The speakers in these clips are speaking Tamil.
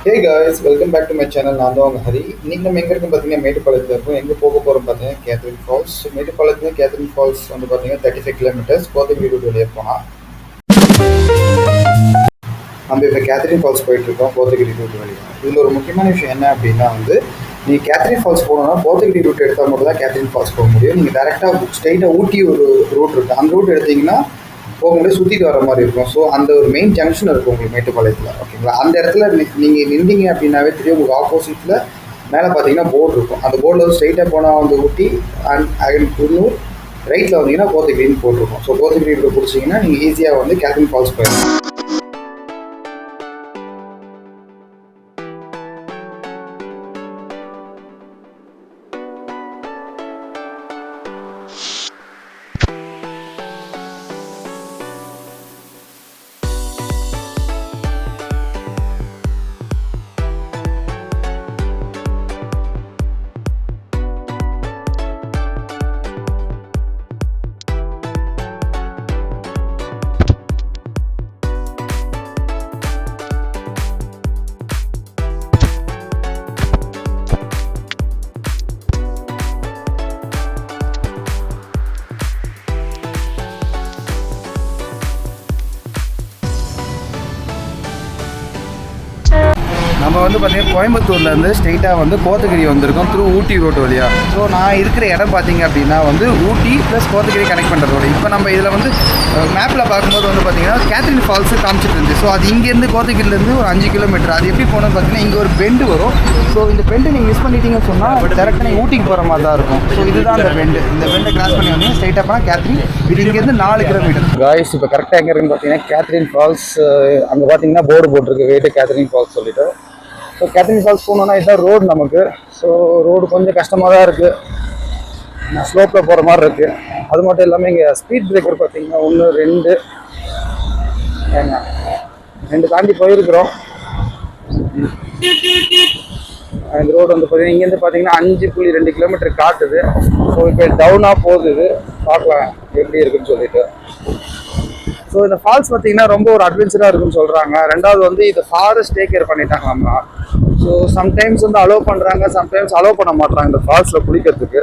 Hey guys, welcome back to my channel. நான் தான் உங்கள் ஹரி. இன்னைக்கு நம்ம எங்கே இருக்கோம் பார்த்தீங்கன்னா மேட்டுப்பாளையத்தில் இருக்கோம். எங்கே போக போகிறோம் பார்த்தீங்கன்னா கேத்ரின் ஃபால்ஸ். மேட்டுப்பாளையத்தில் கேத்ரின் ஃபால்ஸ் வந்து பார்த்தீங்கன்னா 35 கிலோமீட்டர்ஸ் கோத்தகிரி ரூட் வழியாக போனால் நம்ம இப்போ கேத்ரின் ஃபால்ஸ் போயிட்டுருக்கோம் கோத்தகிரி ரூட் வழியாக. இதில் ஒரு முக்கியமான விஷயம் என்ன அப்படின்னா வந்து நீங்கள் கேத்ரின் ஃபால்ஸ் போகணுன்னா கோத்தகிரி ரூட் எடுத்தால் மட்டும் தான் கேத்ரின் ஃபால்ஸ் போக முடியும். நீங்கள் டேரெக்டாக ஸ்ட்ரெயிட்டாக ஊட்டி ஒரு ரூட் இருக்குது, அந்த ரூட் எடுத்திங்கன்னா போக முடியும், சுற்றிட்டு வர மாதிரி இருக்கும். ஸோ அந்த ஒரு மெயின் ஜங்ஷன் இருக்கும் உங்களுக்கு மேட்டுப்பாளையத்தில், ஓகேங்களா? அந்த இடத்துல நீங்கள் நின்றீங்க அப்படின்னாவே தெரியும். உங்களுக்கு ஆப்போசிட்டில் மேலே பார்த்தீங்கன்னா போர்டு இருக்கும். அந்த போர்டில் வந்து ஸ்ட்ரெயிட்டாக போனால் வந்து ஊட்டி அண்ட் குன்னூர், ரைட்டில் வந்தீங்கன்னா கோத்தகிரின்னு போட்டிருக்கும். ஸோ கோத்தகிரி பிடிச்சிங்கன்னா நீங்கள் ஈஸியாக வந்து கேத்ரின் ஃபால்ஸ் போயிடலாம். நம்ம வந்து பார்த்தீங்கன்னா கோயம்புத்தூர்லேருந்து ஸ்ட்ரெயிட்டாக வந்து கோத்தகிரி வந்திருக்கோம் த்ரூ ஊட்டி ரோடு வழியாக. ஸோ நான் இருக்கிற இடம் பார்த்தீங்க அப்படின்னா வந்து ஊட்டி ப்ளஸ் கோத்தகிரி கனெக்ட் பண்ணுற ரோடு. இப்போ நம்ம இதில் வந்து மேப்பில் பார்க்கும்போது வந்து பார்த்தீங்கன்னா கேத்ரின் ஃபால்ஸு காமிச்சிட்டு இருந்துச்சு. ஸோ அது இங்கேருந்து கோத்தகிரிலேருந்து ஒரு 5 கிலோமீட்டர். அது எப்படி போகணும்னு பார்த்தீங்கன்னா இங்கே ஒரு பெண்டு வரும். ஸோ இந்த பெண்டு நீங்கள் மிஸ் பண்ணிட்டீங்கன்னு சொன்னால் டேரெக்டாக நீங்கள் ஊட்டிக்கு போகிற மாதிரி தான் இருக்கும். ஸோ இதுதான் அந்த பெண்டு. இந்த பெண்டை கிராஸ் பண்ணி வந்தீங்கன்னா ஸ்ட்ரெயிட்டாக போனால் கேத்ரின். இது இங்கேருந்து 4 கிலோமீட்டர். காய்ஸ் இப்போ கரெக்டாக எங்கே இருக்குன்னு பார்த்தீங்கன்னா கேத்ரின் ஃபால்ஸ். அங்கே பார்த்தீங்கன்னா போர்டு போட்டிருக்கு வெயிட்டு கேத்ரின் ஃபால்ஸ் சொல்லிட்டு. ஸோ கேத்ரின் ஃபால்ஸ் போகணுன்னா இதுதான் ரோடு நமக்கு. ஸோ ரோடு கொஞ்சம் கஷ்டமாக தான் இருக்குது, ஸ்லோப்பில் போகிற மாதிரி இருக்குது. அது மட்டும் இல்லாமல் இங்கே ஸ்பீட் பிரேக்கர் பார்த்தீங்கன்னா 1 2 தாண்டி போயிருக்கிறோம். இந்த ரோடு வந்து பார்த்தீங்கன்னா இங்கேருந்து பார்த்தீங்கன்னா 5.2 கிலோமீட்டர் காட்டுது. ஸோ இப்போ டவுனாக போகுது, பார்க்கலாம் எப்படி இருக்குன்னு சொல்லிட்டு. ஸோ இந்த ஃபால்ஸ் பார்த்தீங்கன்னா ரொம்ப ஒரு அட்வென்ச்சராக இருக்குன்னு சொல்கிறாங்க. ரெண்டாவது வந்து இது ஃபாரஸ்ட் டேக் கேர் பண்ணிட்டாங்களாம்மா. ஸோ சம்டைம்ஸ் வந்து அலோவ் பண்ணுறாங்க, சம்டைம்ஸ் அலோவ் பண்ண மாட்டாங்க இந்த ஃபால்ஸில் குளிக்கிறதுக்கு.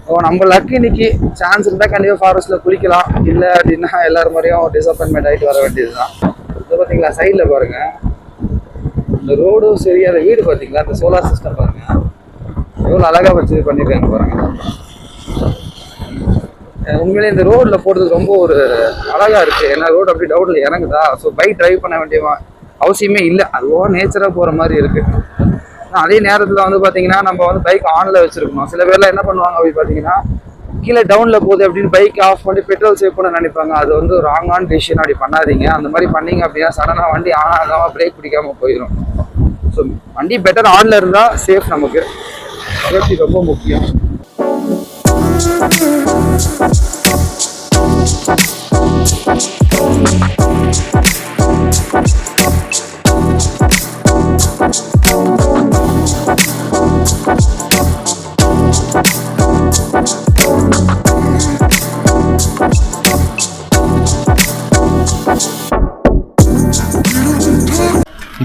ஸோ நம்ம லக்கு இன்னைக்கு சான்ஸ் இருந்தால் கண்டிப்பாக ஃபாரஸ்ட்டில் குளிக்கலாம். இல்லை அப்படின்னா எல்லாரும் மாதிரியும் டிசப்பாயின்மெண்ட் ஆகிட்டு வர வேண்டியது தான். இதை பார்த்தீங்களா சைடில் பாருங்கள், இந்த ரோடும் சரி, அந்த வீடு பார்த்தீங்களா, அந்த சோலார் சிஸ்டம் பாருங்கள் எவ்வளோ அழகாக வச்சு பண்ணியிருக்காங்க பாருங்கள். உண்மையிலே இந்த ரோடில் போடுறது ரொம்ப ஒரு அழகாக இருக்குது. ஏன்னா ரோடு அப்படி டவுனில் இறங்குதா. ஸோ பைக் டிரைவ் பண்ண வேண்டிய அவசியமே இல்லை, அதுவாக நேச்சராக போகிற மாதிரி இருக்குது. அதே நேரத்தில் வந்து பார்த்தீங்கன்னா நம்ம வந்து பைக் ஆனில் வச்சுருக்கணும். சில பேர்லாம் என்ன பண்ணுவாங்க அப்படி பார்த்தீங்கன்னா கீழே டவுனில் போகுது அப்படின்னு பைக் ஆஃப் பண்ணி பெட்ரோல் சேவ் பண்ண நினைப்பாங்க. அது வந்து ராங்கான டிசிஷன், அப்படி பண்ணாதீங்க. அந்த மாதிரி பண்ணீங்க அப்படின்னா சடனாக வண்டி ஆன் ஆகாமல் பிரேக் பிடிக்காமல் போயிடும். ஸோ வண்டி பெட்டர் ஆனில் இருந்தால் சேஃப், நமக்கு சேஃப்டி ரொம்ப முக்கியம்.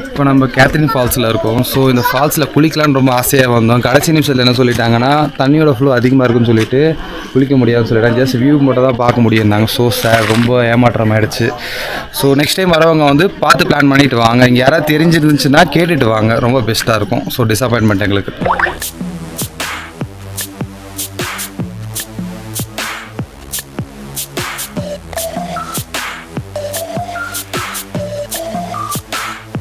இப்போ நம்ம கேத்ரின் ஃபால்ஸில் இருக்கோம். ஸோ இந்த ஃபால்ஸில் குளிக்கலான்னு ரொம்ப ஆசையாக வந்தோம். கடைசி நிமிஷத்தில் என்ன சொல்லிட்டாங்கன்னா தண்ணியோட ஃப்ளோ அதிகமாக இருக்குன்னு சொல்லிட்டு குளிக்க முடியாதுன்னு சொல்லிட்டாங்க. ஜஸ்ட் வியூ மட்டும் தான் பார்க்க முடியும்னாங்க. ஸோ சார் ரொம்ப ஏமாற்றம் ஆகிடுச்சு. ஸோ நெக்ஸ்ட் டைம் வரவங்க வந்து பார்த்து பிளான் பண்ணிவிட்டு வாங்க. இங்கே யாராவது தெரிஞ்சிருந்துச்சுன்னா கேட்டுட்டு வாங்க, ரொம்ப பெஸ்ட்டாக இருக்கும். ஸோ டிசப்பாயின்மெண்ட் எங்களுக்கு.